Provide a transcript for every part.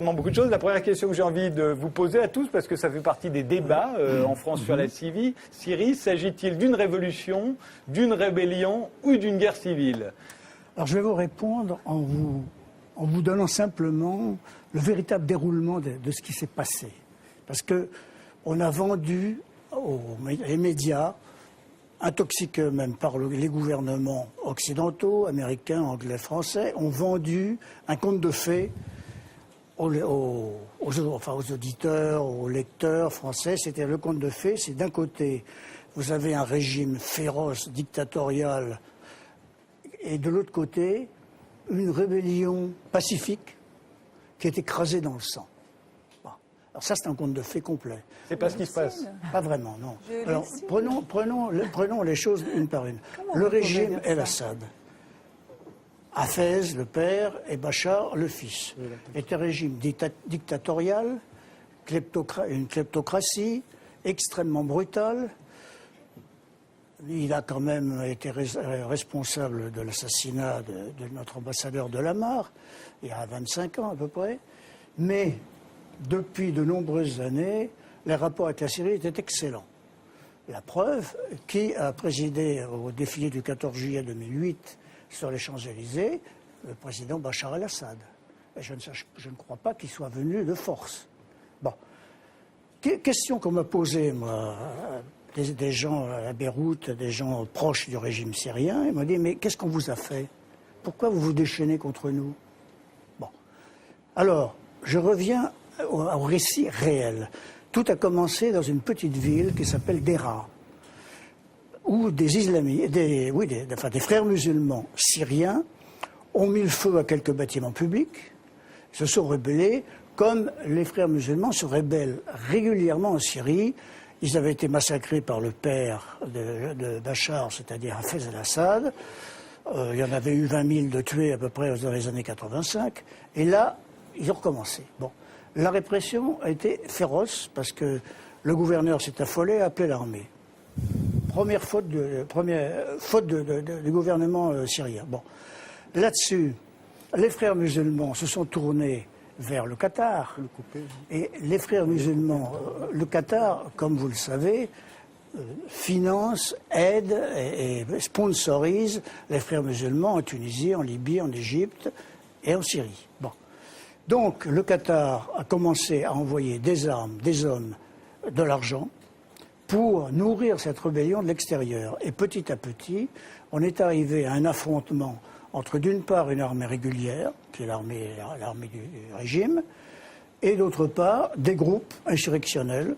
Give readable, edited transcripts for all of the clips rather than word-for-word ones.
Beaucoup de choses. La première question que j'ai envie de vous poser à tous, parce que ça fait partie des débats en France sur la Syrie, s'agit-il d'une révolution, d'une rébellion ou d'une guerre civile? Alors je vais vous répondre en vous donnant simplement le véritable déroulement de ce qui s'est passé. Parce qu'on a vendu les médias, intoxiqués même par les gouvernements occidentaux, américains, anglais, français, ont vendu un conte de fées aux auditeurs, aux lecteurs français. C'était le conte de fées. C'est d'un côté, vous avez un régime féroce, dictatorial, et de l'autre côté, une rébellion pacifique qui est écrasée dans le sang. Bon. Alors ça, c'est un conte de fées complet. C'est pas ce qui se passe. Pas vraiment, non. Alors, prenons les choses une par une. Le régime El-Assad. Hafez, le père, et Bachar, le fils. Est un régime dictatorial, une kleptocratie, extrêmement brutale. Il a quand même été responsable de l'assassinat de notre ambassadeur de Lamar, il y a 25 ans à peu près. Mais depuis de nombreuses années, les rapports avec la Syrie étaient excellents. La preuve, qui a présidé au défilé du 14 juillet 2008 sur les Champs-Élysées, le président Bachar el-Assad. Et je ne crois pas qu'il soit venu de force. Bon. Question qu'on m'a posée, moi, des gens à Beyrouth, des gens proches du régime syrien, ils m'ont dit, mais qu'est-ce qu'on vous a fait? Pourquoi vous vous déchaînez contre nous? Bon. Alors, je reviens au récit réel. Tout a commencé dans une petite ville qui s'appelle Deraa, où des frères musulmans syriens ont mis le feu à quelques bâtiments publics, se sont rebellés, comme les frères musulmans se rebellent régulièrement en Syrie. Ils avaient été massacrés par le père de Bachar, c'est-à-dire Hafez el-Assad. Il y en avait eu 20 000 de tués à peu près dans les années 85. Et là, ils ont recommencé. Bon. La répression a été féroce parce que le gouverneur s'est affolé et a appelé l'armée. Première faute du gouvernement syrien. Bon. Là-dessus, les frères musulmans se sont tournés vers le Qatar. Et les frères musulmans, le Qatar, comme vous le savez, finance, aide et sponsorise les frères musulmans en Tunisie, en Libye, en Égypte et en Syrie. Bon. Donc le Qatar a commencé à envoyer des armes, des hommes, de l'argent pour nourrir cette rébellion de l'extérieur. Et petit à petit, on est arrivé à un affrontement entre d'une part une armée régulière, qui est l'armée du régime, et d'autre part des groupes insurrectionnels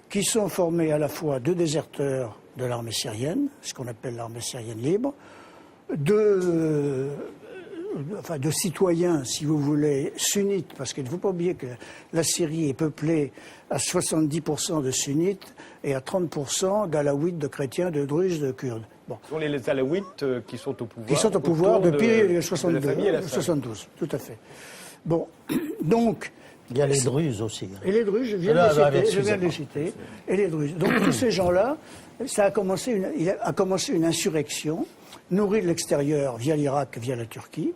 qui sont formés à la fois de déserteurs de l'armée syrienne, ce qu'on appelle l'armée syrienne libre, de citoyens, si vous voulez, sunnites, parce qu'il ne faut pas oublier que la Syrie est peuplée à 70% de sunnites et à 30% d'alaouites, de chrétiens, de druzes, de kurdes. Bon. Ce sont les alaouites qui sont au pouvoir. Qui sont au pouvoir depuis 72, tout à fait. Bon, donc... Il y a les Druzes aussi. Et les Druzes, je viens de les citer. Et les Druzes. Donc tous ces gens-là, il a commencé une insurrection nourrie de l'extérieur via l'Irak, via la Turquie.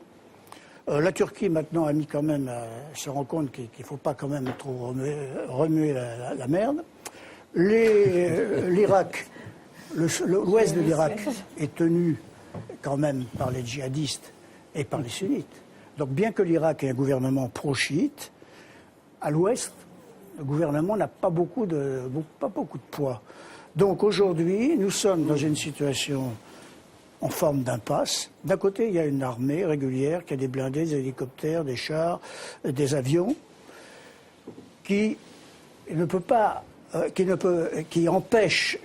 La Turquie, maintenant, a mis quand même, se rend compte qu'il ne faut pas quand même trop remuer la merde. L'Irak, l'ouest de l'Irak est tenu quand même par les djihadistes et par les sunnites. Donc bien que l'Irak ait un gouvernement pro-chiite, à l'ouest, le gouvernement n'a pas beaucoup de poids. Donc aujourd'hui, nous sommes dans une situation en forme d'impasse. D'un côté, il y a une armée régulière qui a des blindés, des hélicoptères, des chars, des avions, qui empêche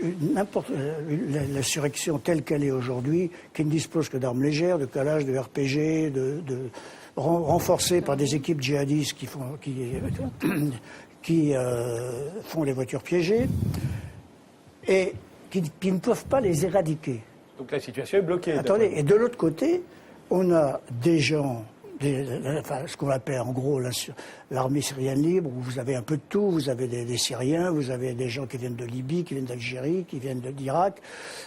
l'insurrection telle qu'elle est aujourd'hui, qui ne dispose que d'armes légères, de calage, de RPG, renforcées par des équipes djihadistes qui font les voitures piégées, et qui ne peuvent pas les éradiquer. Donc la situation est bloquée. Attendez, et de l'autre côté, on a des gens, ce qu'on appelle en gros l'armée syrienne libre, où vous avez un peu de tout, vous avez des Syriens, vous avez des gens qui viennent de Libye, qui viennent d'Algérie, qui viennent d'Irak,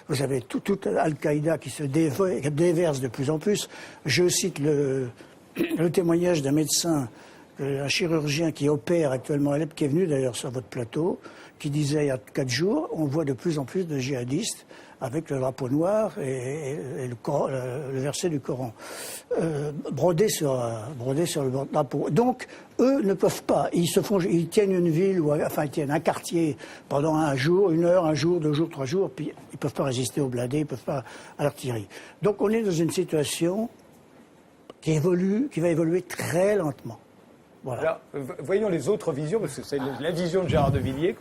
vous avez tout Al-Qaïda qui se déverse de plus en plus. Je cite le témoignage d'un médecin Un chirurgien qui opère actuellement à Alep, qui est venu d'ailleurs sur votre plateau, qui disait il y a 4 jours, on voit de plus en plus de djihadistes avec le drapeau noir et le verset du Coran brodé sur le drapeau. Donc, eux ne peuvent pas. Ils tiennent une ville, ils tiennent un quartier pendant un jour, 1 heure, 1 jour, 2 jours, 3 jours, puis ils ne peuvent pas résister aux blindés, ils ne peuvent pas à l'artillerie. Donc, on est dans une situation qui va évoluer très lentement. Voilà. Alors, voyons les autres visions, parce que c'est la vision de Gérard de Villiers.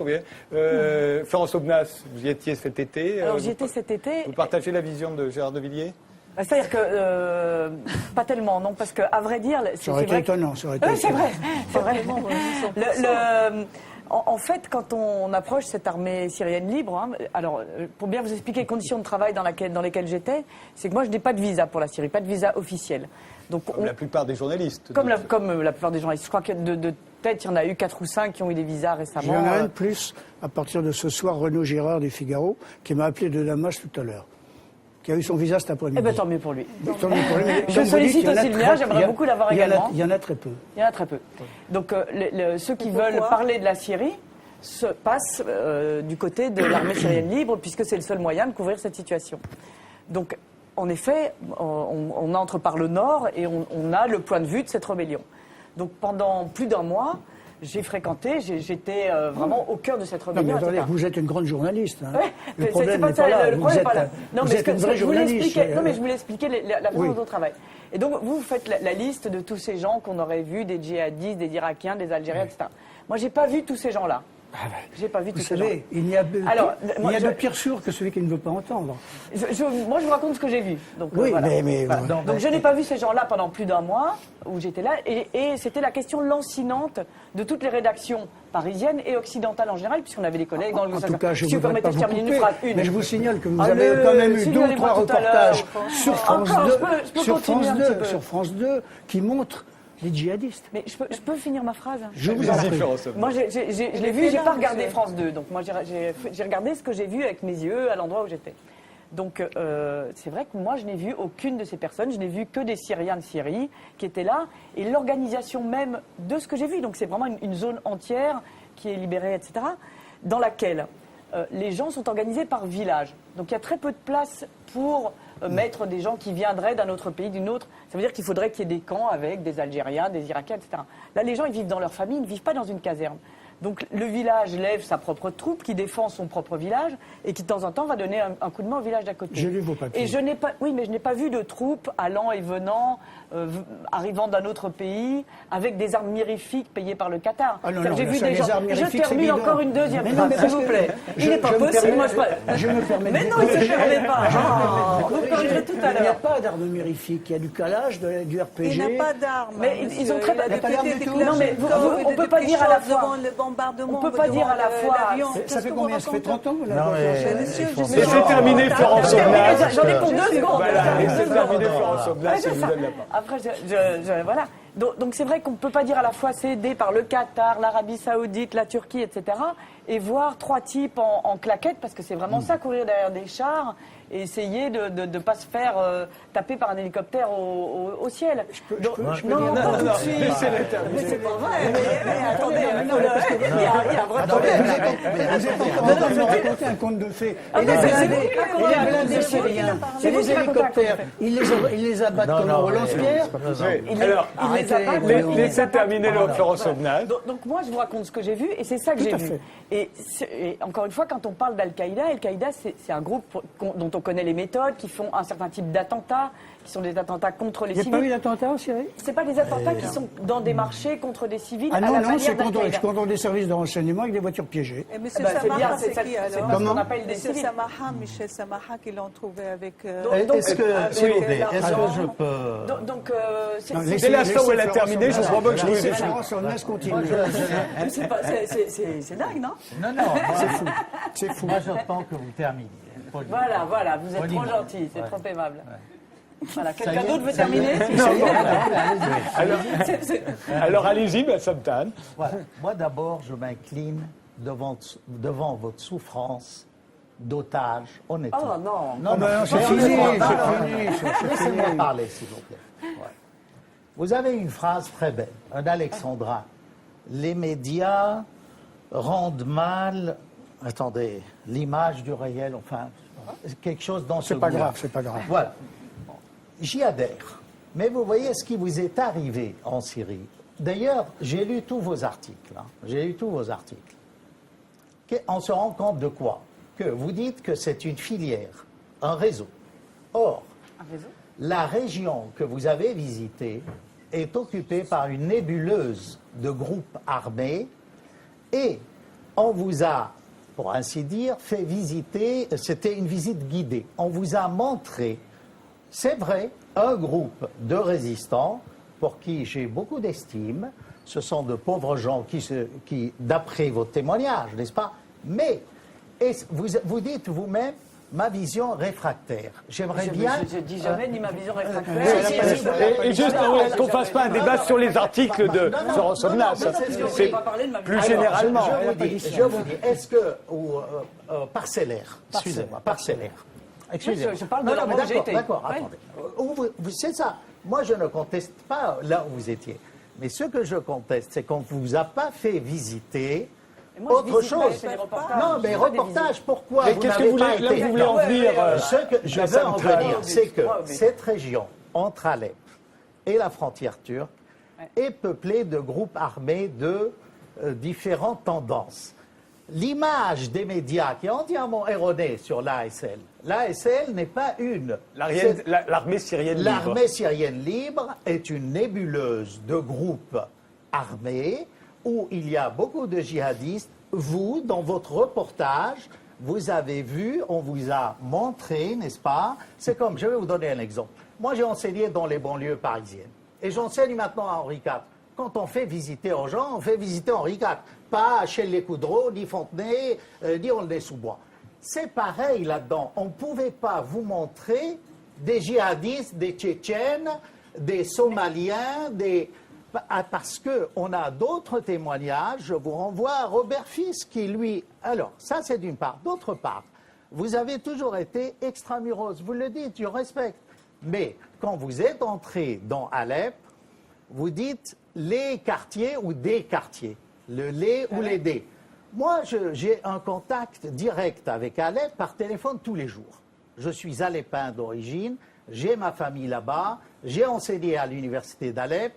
Florence Aubenas, vous y étiez cet été. Alors, j'y étais cet été. Vous partagez la vision de Gérard de Villiers? C'est-à-dire que, pas tellement, non, parce qu'à vrai dire... Ça aurait été étonnant, ça aurait été c'est vrai. En fait, quand on approche cette armée syrienne libre, alors, pour bien vous expliquer les conditions de travail dans lesquelles j'étais, c'est que moi, je n'ai pas de visa pour la Syrie, pas de visa officiel. Donc, comme la plupart des journalistes. Comme la plupart des journalistes. Je crois que de tête, il y en a eu 4 ou 5 qui ont eu des visas récemment. Il y en a un de plus, à partir de ce soir, Renaud Girard du Figaro, qui m'a appelé de Damas tout à l'heure, qui a eu son visa cet après-midi. Eh bien, tant mieux pour lui. Tant mieux pour lui. Je sollicite aussi le mien, j'aimerais beaucoup l'avoir également. Il y en a très peu. Il y en a très peu. Donc, ceux qui veulent parler de la Syrie se passent du côté de l'armée syrienne libre, puisque c'est le seul moyen de couvrir cette situation. Donc, en effet, on entre par le nord et on a le point de vue de cette rébellion. Donc pendant plus d'1 mois, j'ai fréquenté, j'étais vraiment au cœur de cette rébellion. Non, mais attendez, vous êtes une grande journaliste. Hein. Ouais, le problème n'est pas là. Vous êtes une vraie journaliste. Non, mais je voulais expliquer la façon dont on travaille. Et donc, vous faites la liste de tous ces gens qu'on aurait vus, des djihadistes, des Irakiens, des Algériens, etc. Moi, j'ai pas vu tous ces gens-là. J'ai pas vu tous ces gens. Il n'y a de pire sourd que celui qui ne veut pas entendre. Moi, je vous raconte ce que j'ai vu. Donc, oui, voilà. Donc, je n'ai pas vu ces gens-là pendant plus d'1 mois où j'étais là. Et c'était la question lancinante de toutes les rédactions parisiennes et occidentales en général, puisqu'on avait des collègues dans le... En tout cas, je ne voudrais pas vous couper, une. mais je vous signale que vous avez quand même eu 2 ou 3 reportages sur France 2 qui montrent les djihadistes. Mais je peux finir ma phrase? Je vous en prie. Moi, je l'ai vu, j'ai pas regardé France 2. Donc, moi, j'ai regardé ce que j'ai vu avec mes yeux à l'endroit où j'étais. Donc, c'est vrai que moi, je n'ai vu aucune de ces personnes. Je n'ai vu que des Syriens de Syrie qui étaient là. Et l'organisation même de ce que j'ai vu, donc c'est vraiment une zone entière qui est libérée, etc., dans laquelle les gens sont organisés par village. Donc, il y a très peu de place pour mettre des gens qui viendraient d'un autre pays, d'une autre. Ça veut dire qu'il faudrait qu'il y ait des camps avec des Algériens, des Irakiens, etc. Là, les gens, ils vivent dans leur famille, ils ne vivent pas dans une caserne. Donc, le village lève sa propre troupe, qui défend son propre village, et qui, de temps en temps, va donner un coup de main au village d'à côté. J'ai lu vos papiers. Et je n'ai pas vu de troupes allant et venant, arrivant d'un autre pays, avec des armes mirifiques payées par le Qatar. Ah non, j'ai vu des gens. Je termine encore une deuxième phrase, s'il vous plaît. Il n'est pas possible, moi je me permets de... Mais non, il ne se permet pas. Vous me corrigerez tout à l'heure. Il n'y a pas d'armes mirifiques, il y a du calage, du RPG. Il n'y a pas d'armes. Mais ils ont très peu d'armes du tout. Non, mais on ne peut pas dire à la fois. On peut pas dire à la fois. Ça fait combien? Ça fait 30 ans? C'est terminé, Florence Aubenas. J'en ai pour 2 secondes. Voilà, c'est terminé, Florence Aubenas, je vous donne la parole. Après, voilà. Donc c'est vrai qu'on ne peut pas dire à la fois c'est aidé par le Qatar, l'Arabie Saoudite, la Turquie, etc. et voir 3 types en claquettes, parce que c'est vraiment ça, courir derrière des chars et essayer de ne pas se faire taper par un hélicoptère au ciel. Non, pas tout de suite. Mais c'est pas vrai. Mais attendez, il y a un vrai problème. Vous êtes en train de raconter un conte de fées. Et les blindés syriens, c'est les hélicoptères. Ils les abattent comme au lance-pierre. Alors, laissez terminer Florence Aubenas. Donc moi, je vous raconte ce que j'ai vu, et c'est ça que j'ai vu. Et encore une fois, quand on parle d'Al-Qaïda, Al-Qaïda, c'est un groupe dont on connaît les méthodes, qui font un certain type d'attentats, qui sont des attentats contre les civils. Il n'y a pas eu d'attentats en Syrie? C'est pas des attentats qui sont dans des marchés contre des civils. Ah non, non, c'est contre des services de renseignement avec des voitures piégées. Et M. Samaha, c'est qui alors? Comment on appelle des civils. Michel Samaha, qui l'ont trouvé avec... Est-ce que je peux... Donc, c'est l'instant où elle a terminé, je crois pas que je vous ai Florence Aubenas continue. C'est dingue, non? Non, c'est fou. Moi, j'attends que vous terminiez. Voilà, vous êtes trop gentil, c'est trop aimable. Voilà, quelqu'un d'autre veut terminer? Alors allez-y, Samtan. Voilà. Moi d'abord, je m'incline devant votre souffrance d'otage, honnêtement. Oh non. Non, c'est fini. Laissez-moi parler, s'il vous plaît. Ouais. Vous avez une phrase très belle, un alexandrin. Les médias rendent mal, attendez, l'image du réel, enfin, quelque chose dans ce C'est pas goût-là. grave, c'est pas grave. Voilà. J'y adhère. Mais vous voyez ce qui vous est arrivé en Syrie. D'ailleurs, j'ai lu tous vos articles. J'ai lu tous vos articles. On se rend compte de quoi? Que vous dites que c'est une filière, un réseau. Or, la région que vous avez visitée est occupée par une nébuleuse de groupes armés et on vous a, pour ainsi dire, fait visiter, c'était une visite guidée. On vous a montré, c'est vrai, un groupe de résistants pour qui j'ai beaucoup d'estime. Ce sont de pauvres gens qui d'après vos témoignages, n'est-ce pas? Mais vous dites vous-même ma vision réfractaire. J'aimerais bien. Je dis jamais ni ma vision réfractaire. Et juste, qu'on ne fasse pas un débat sur les articles de Somnas. C'est plus généralement. Je vous dis, est-ce que. Parcellaire. Excusez-moi, parcellaire. Excusez-moi. Je parle de l'endroit où j'ai été. D'accord, Ouais. attendez. C'est ça. Moi, je ne conteste pas là où vous étiez. Mais ce que je conteste, c'est qu'on ne vous a pas fait visiter. Moi, je Autre visite pas, chose. je fais des reportages. Non, mais Je fais des reportage, visites. pourquoi Mais vous qu'est-ce que n'avez vous pas voulez, là, été vous voulez en venir Ce que je veux en venir, c'est que Ouais. cette région entre Alep et la frontière turque est peuplée de groupes armés de différentes tendances. L'image des médias qui est entièrement erronée sur l'ASL, l'ASL n'est pas une. L'armée syrienne libre. L'armée syrienne libre est une nébuleuse de groupes armés où il y a beaucoup de djihadistes. Vous, dans votre reportage, vous avez vu, on vous a montré, n'est-ce pas? C'est comme, je vais vous donner un exemple. Moi, j'ai enseigné dans les banlieues parisiennes. Et j'enseigne maintenant à Henri IV. Quand on fait visiter aux gens, on fait visiter Henri IV. Pas à Chelles-les-Coudreaux, ni Fontenay, ni Aulnay-sous-Bois. C'est pareil là-dedans. On ne pouvait pas vous montrer des djihadistes, des Tchétchènes, des Somaliens, parce qu'on a d'autres témoignages. Je vous renvoie à Robert Fils qui, lui... Alors, ça c'est d'une part. D'autre part, vous avez toujours été extramuros. Vous le dites, je respecte. Mais quand vous êtes entré dans Alep, vous dites les quartiers ou des quartiers. Le les ou les des. Moi, j'ai un contact direct avec Alep par téléphone tous les jours. Je suis alépin d'origine, j'ai ma famille là-bas, j'ai enseigné à l'université d'Alep,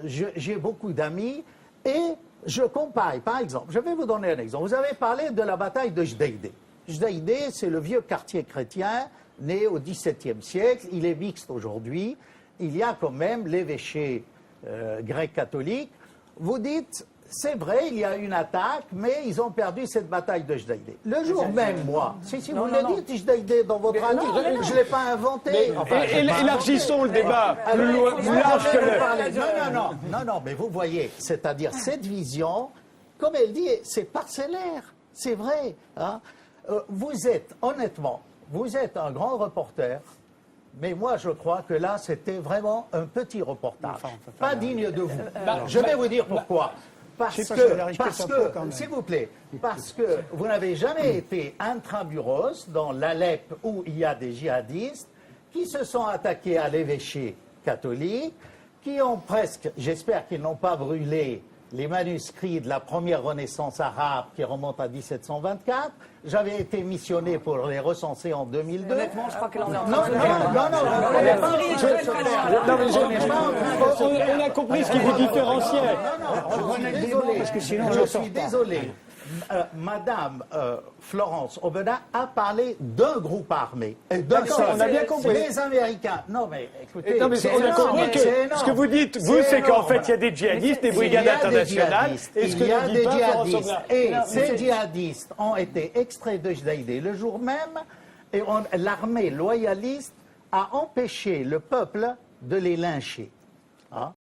j'ai beaucoup d'amis et je compare. Par exemple, je vais vous donner un exemple. Vous avez parlé de la bataille de Jdeïdé. Jdeïdé, c'est le vieux quartier chrétien né au XVIIe siècle. Il est mixte aujourd'hui. Il y a quand même l'évêché grec-catholique. Vous dites, c'est vrai, il y a une attaque, mais ils ont perdu cette bataille de Jdeïdé. Le jour même, moi, si vous le dites, Jdeïdé, dans votre article, je ne l'ai pas inventé. Élargissons le débat plus large que le... Non, mais vous voyez, c'est-à-dire cette vision, comme elle dit, c'est parcellaire, c'est vrai. Hein. Vous êtes, honnêtement, vous êtes un grand reporter, mais moi je crois que là c'était vraiment un petit reportage, pas digne de vous. Je vais vous dire pourquoi. Parce que, s'il vous plaît, parce que vous n'avez jamais été intramuros dans l'Alep où il y a des djihadistes qui se sont attaqués à l'évêché catholique, qui ont presque, j'espère qu'ils n'ont pas brûlé les manuscrits de la première Renaissance arabe qui remonte à 1724. J'avais été missionné pour les recenser en 2002. Honnêtement, je crois qu'elle en est en Non, On a compris ce qui vous différenciait. Je suis désolé. Madame Florence Aubenas a parlé d'un groupe armé. D'accord, on a bien compris. Les Américains. Non, mais écoutez. Non, mais on a compris que ce que vous dites, vous, c'est qu'en fait, il y a des djihadistes, des brigades internationales. Il y a des djihadistes. Et ces djihadistes ont été extraits de Jdeïdé le jour même. Et l'armée loyaliste a empêché le peuple de les lyncher. Hein?